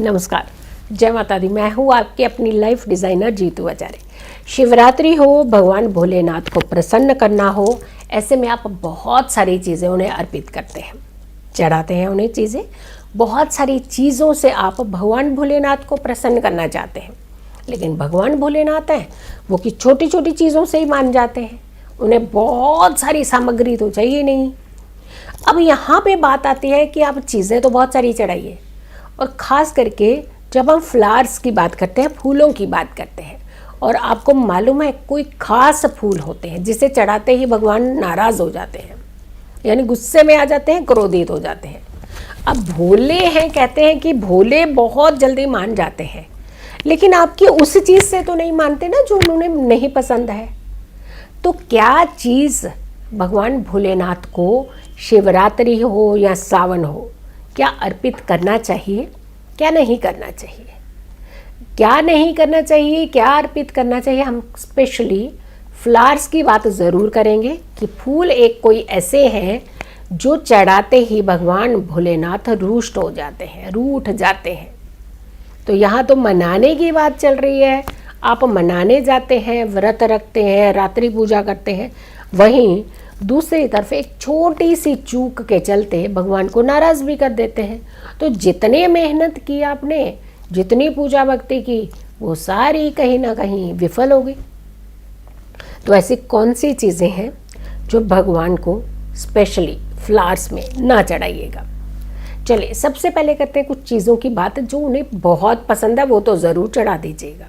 नमस्कार, जय माता दी। मैं हूँ आपकी अपनी लाइफ डिज़ाइनर जीतू आचार्य। शिवरात्रि हो, भगवान भोलेनाथ को प्रसन्न करना हो, ऐसे में आप बहुत सारी चीज़ें उन्हें अर्पित करते हैं, चढ़ाते हैं उन्हें चीज़ें। बहुत सारी चीज़ों से आप भगवान भोलेनाथ को प्रसन्न करना चाहते हैं, लेकिन भगवान भोलेनाथ हैं वो कि छोटी छोटी चीज़ों से ही मान जाते हैं, उन्हें बहुत सारी सामग्री तो चाहिए नहीं। अब यहाँ पे बात आती है कि आप चीज़ें तो बहुत सारी चढ़ाइए, और ख़ास करके जब हम फ्लावर्स की बात करते हैं, फूलों की बात करते हैं, और आपको मालूम है कोई ख़ास फूल होते हैं जिसे चढ़ाते ही भगवान नाराज़ हो जाते हैं, यानी गुस्से में आ जाते हैं, क्रोधित हो जाते हैं। अब भोले हैं, कहते हैं कि भोले बहुत जल्दी मान जाते हैं, लेकिन आपकी उस चीज़ से तो नहीं मानते ना जो उन्हें नहीं पसंद है। तो क्या चीज़ भगवान भोलेनाथ को शिवरात्रि हो या सावन हो, क्या अर्पित करना चाहिए, क्या नहीं करना चाहिए, क्या नहीं करना चाहिए, क्या अर्पित करना चाहिए। हम स्पेशली फ्लावर्स की बात ज़रूर करेंगे कि फूल एक कोई ऐसे हैं जो चढ़ाते ही भगवान भोलेनाथ रुष्ट हो जाते हैं, रूठ जाते हैं। तो यहाँ तो मनाने की बात चल रही है, आप मनाने जाते हैं, व्रत रखते हैं, रात्रि पूजा करते हैं, वहीं दूसरी तरफ एक छोटी सी चूक के चलते भगवान को नाराज़ भी कर देते हैं। तो जितने मेहनत की आपने, जितनी पूजा भक्ति की, वो सारी कहीं ना कहीं विफल हो गई। तो ऐसी कौन सी चीज़ें हैं जो भगवान को स्पेशली फ्लावर्स में ना चढ़ाइएगा। चलिए सबसे पहले करते हैं कुछ चीज़ों की बात जो उन्हें बहुत पसंद है, वो तो ज़रूर चढ़ा दीजिएगा।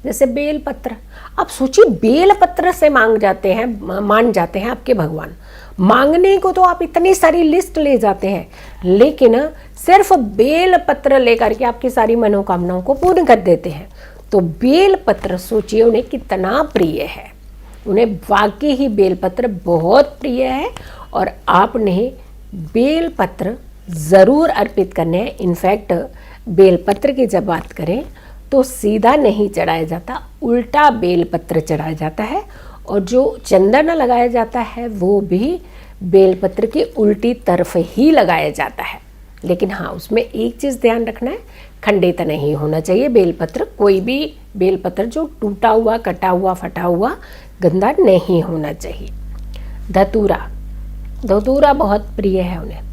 जैसे बेल पत्र। आप सोचिए, बेल पत्र से मान जाते हैं आपके भगवान। मांगने को तो आप इतनी सारी लिस्ट ले जाते हैं, लेकिन सिर्फ बेल पत्र लेकर के आपकी सारी मनोकामनाओं को पूर्ण कर देते हैं। तो बेल पत्र सोचिए उन्हें कितना प्रिय है, उन्हें वाकई ही बेल पत्र बहुत प्रिय है, और आपने बेल पत्र ज़रूर अर्पित करने हैं। इनफैक्ट बेल पत्र की जब बात करें तो सीधा नहीं चढ़ाया जाता, उल्टा बेल पत्र चढ़ाया जाता है, और जो चंदन लगाया जाता है वो भी बेलपत्र की उल्टी तरफ ही लगाया जाता है। लेकिन हाँ, उसमें एक चीज़ ध्यान रखना है, खंडित नहीं होना चाहिए बेलपत्र। कोई भी बेलपत्र जो टूटा हुआ, कटा हुआ, फटा हुआ, गंदा नहीं होना चाहिए। धतूरा बहुत प्रिय है उन्हें,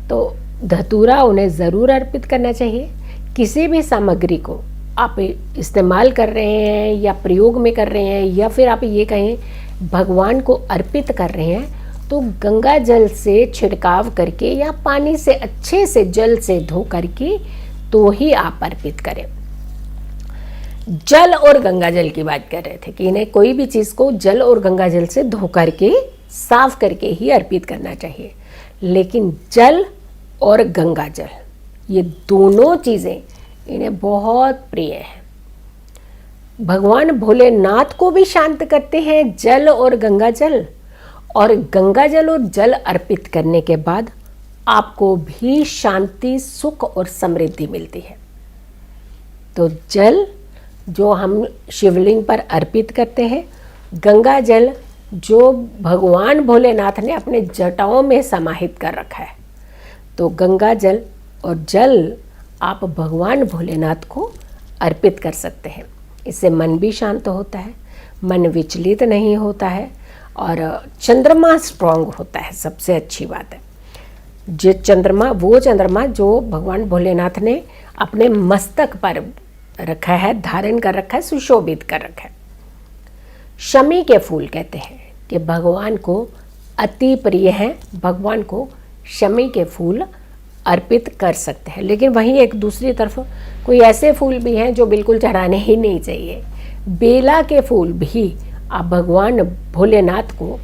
तो धतूरा उन्हें ज़रूर अर्पित करना चाहिए। किसी भी सामग्री को आप इस्तेमाल कर रहे हैं या प्रयोग में कर रहे हैं, या फिर आप ये कहें भगवान को अर्पित कर रहे हैं, तो गंगा जल से छिड़काव करके या पानी से अच्छे से जल से धो करके तो ही आप अर्पित करें। जल और गंगा जल की बात कर रहे थे कि इन्हें कोई भी चीज़ को जल और गंगा जल से धो करके साफ करके ही अर्पित करना चाहिए। लेकिन जल और गंगा जल, ये दोनों चीज़ें इन्हें बहुत प्रिय है। भगवान भोलेनाथ को भी शांत करते हैं जल और गंगा जल, और गंगा जल और जल अर्पित करने के बाद आपको भी शांति, सुख और समृद्धि मिलती है। तो जल जो हम शिवलिंग पर अर्पित करते हैं, गंगा जल जो भगवान भोलेनाथ ने अपने जटाओं में समाहित कर रखा है, तो गंगा जल और जल आप भगवान भोलेनाथ को अर्पित कर सकते हैं। इससे मन भी शांत होता है, मन विचलित नहीं होता है, और चंद्रमा स्ट्रॉन्ग होता है। सबसे अच्छी बात है जो चंद्रमा जो भगवान भोलेनाथ ने अपने मस्तक पर रखा है, धारण कर रखा है, सुशोभित कर रखा है। शमी के फूल कहते हैं कि भगवान को अति प्रिय हैं, भगवान को शमी के फूल अर्पित कर सकते हैं। लेकिन वहीं एक दूसरी तरफ कोई ऐसे फूल भी हैं जो बिल्कुल चढ़ाने ही नहीं चाहिए। बेला के फूल भी आप भगवान भोलेनाथ को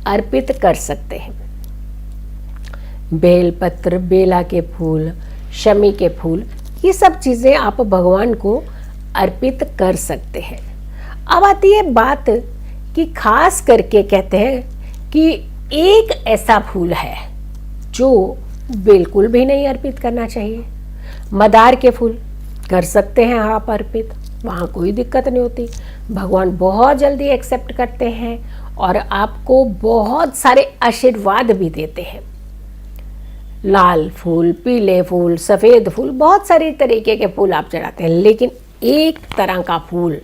अर्पित कर सकते हैं। बेलपत्र, बेला के फूल, शमी के फूल, ये सब चीज़ें आप भगवान को अर्पित कर सकते हैं। अब आती है बात कि खास करके कहते हैं कि एक ऐसा फूल है जो बिल्कुल भी नहीं अर्पित करना चाहिए। मदार के फूल कर सकते हैं आप अर्पित, वहाँ कोई दिक्कत नहीं होती, भगवान बहुत जल्दी एक्सेप्ट करते हैं और आपको बहुत सारे आशीर्वाद भी देते हैं। लाल फूल, पीले फूल, सफ़ेद फूल, बहुत सारी तरीके के फूल आप चढ़ाते हैं, लेकिन एक तरह का फूल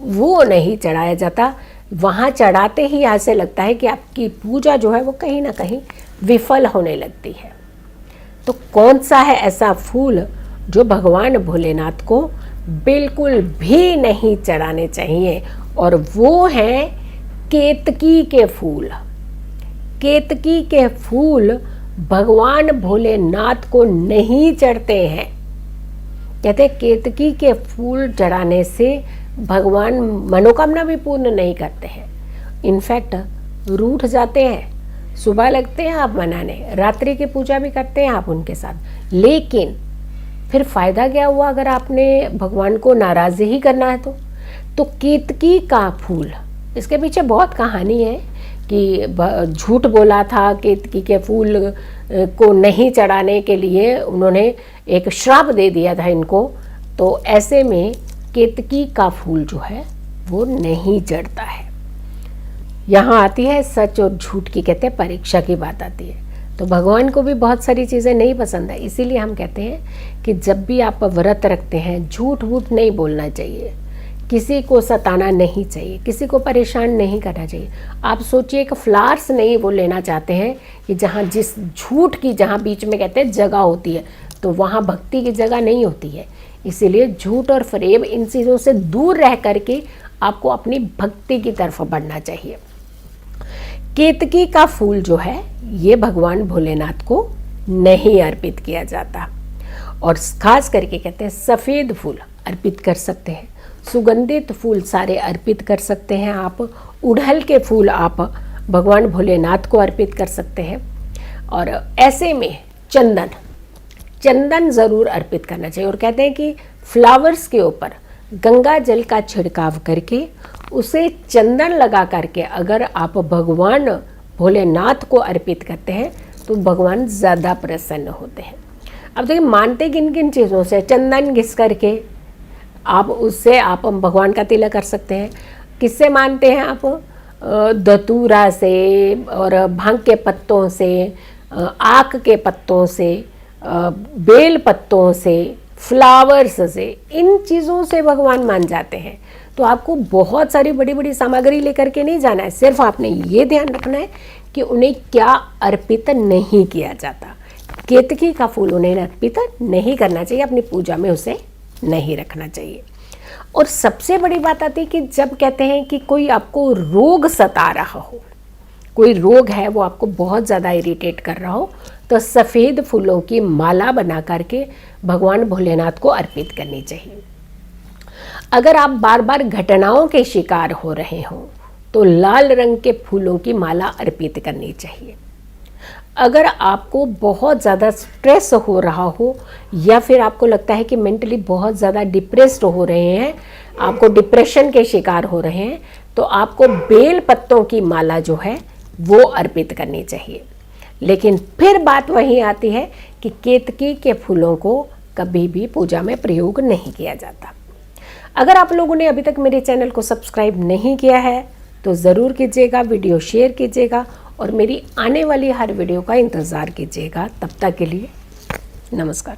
वो नहीं चढ़ाया जाता। वहाँ चढ़ाते ही ऐसे लगता है कि आपकी पूजा जो है वो कहीं ना कहीं विफल होने लगती है। तो कौन सा है ऐसा फूल जो भगवान भोलेनाथ को बिल्कुल भी नहीं चढ़ाने चाहिए? और वो है केतकी के फूल। केतकी के फूल भगवान भोलेनाथ को नहीं चढ़ते हैं। कहते हैं केतकी के फूल चढ़ाने से भगवान मनोकामना भी पूर्ण नहीं करते हैं, इनफैक्ट रूठ जाते हैं। सुबह लगते हैं आप मनाने, रात्रि की पूजा भी करते हैं आप उनके साथ, लेकिन फिर फ़ायदा क्या हुआ अगर आपने भगवान को नाराज़ ही करना है तो केतकी का फूल, इसके पीछे बहुत कहानी है कि झूठ बोला था केतकी के फूल को नहीं चढ़ाने के लिए, उन्होंने एक श्राप दे दिया था इनको। तो ऐसे में केतकी का फूल जो है वो नहीं चढ़ता है। यहाँ आती है सच और झूठ की, कहते हैं परीक्षा की बात आती है। तो भगवान को भी बहुत सारी चीज़ें नहीं पसंद है, इसीलिए हम कहते हैं कि जब भी आप व्रत रखते हैं झूठ वूठ नहीं बोलना चाहिए, किसी को सताना नहीं चाहिए, किसी को परेशान नहीं करना चाहिए। आप सोचिए एक फ्लावर्स नहीं वो लेना चाहते हैं कि जहाँ जिस झूठ की जहाँ बीच में कहते हैं जगह होती है, तो वहाँ भक्ति की जगह नहीं होती है। इसीलिए झूठ और फरेब इन चीज़ों से दूर रह करके आपको अपनी भक्ति की तरफ बढ़ना चाहिए। केतकी का फूल जो है ये भगवान भोलेनाथ को नहीं अर्पित किया जाता, और खास करके कहते हैं सफ़ेद फूल अर्पित कर सकते हैं, सुगंधित फूल सारे अर्पित कर सकते हैं आप, उड़हल के फूल आप भगवान भोलेनाथ को अर्पित कर सकते हैं। और ऐसे में चंदन ज़रूर अर्पित करना चाहिए। और कहते हैं कि फ्लावर्स के ऊपर गंगा जल का छिड़काव करके उसे चंदन लगा करके अगर आप भगवान भोलेनाथ को अर्पित करते हैं तो भगवान ज़्यादा प्रसन्न होते हैं। अब देखिए मानते किन किन चीज़ों से, चंदन घिस करके आप उससे आप भगवान का तिलक कर सकते हैं। किससे मानते हैं आप? धतूरा से और भांग के पत्तों से, आक के पत्तों से, बेल पत्तों से, फ्लावर्स से, इन चीज़ों से भगवान मान जाते हैं। तो आपको बहुत सारी बड़ी बड़ी सामग्री लेकर के नहीं जाना है, सिर्फ आपने ये ध्यान रखना है कि उन्हें क्या अर्पित नहीं किया जाता। केतकी का फूल उन्हें अर्पित नहीं करना चाहिए, अपनी पूजा में उसे नहीं रखना चाहिए। और सबसे बड़ी बात आती है कि जब कहते हैं कि कोई आपको रोग सता रहा हो, कोई रोग है वो आपको बहुत ज़्यादा इरिटेट कर रहा हो, तो सफ़ेद फूलों की माला बना करके भगवान भोलेनाथ को अर्पित करनी चाहिए। अगर आप बार बार घटनाओं के शिकार हो रहे हों तो लाल रंग के फूलों की माला अर्पित करनी चाहिए। अगर आपको बहुत ज़्यादा स्ट्रेस हो रहा हो या फिर आपको लगता है कि मेंटली बहुत ज़्यादा डिप्रेस्ड हो रहे हैं, आपको डिप्रेशन के शिकार हो रहे हैं, तो आपको बेल पत्तों की माला जो है वो अर्पित करनी चाहिए। लेकिन फिर बात वही आती है कि केतकी के फूलों को कभी भी पूजा में प्रयोग नहीं किया जाता। अगर आप लोगों ने अभी तक मेरे चैनल को सब्सक्राइब नहीं किया है तो ज़रूर कीजिएगा, वीडियो शेयर कीजिएगा और मेरी आने वाली हर वीडियो का इंतज़ार कीजिएगा। तब तक के लिए नमस्कार।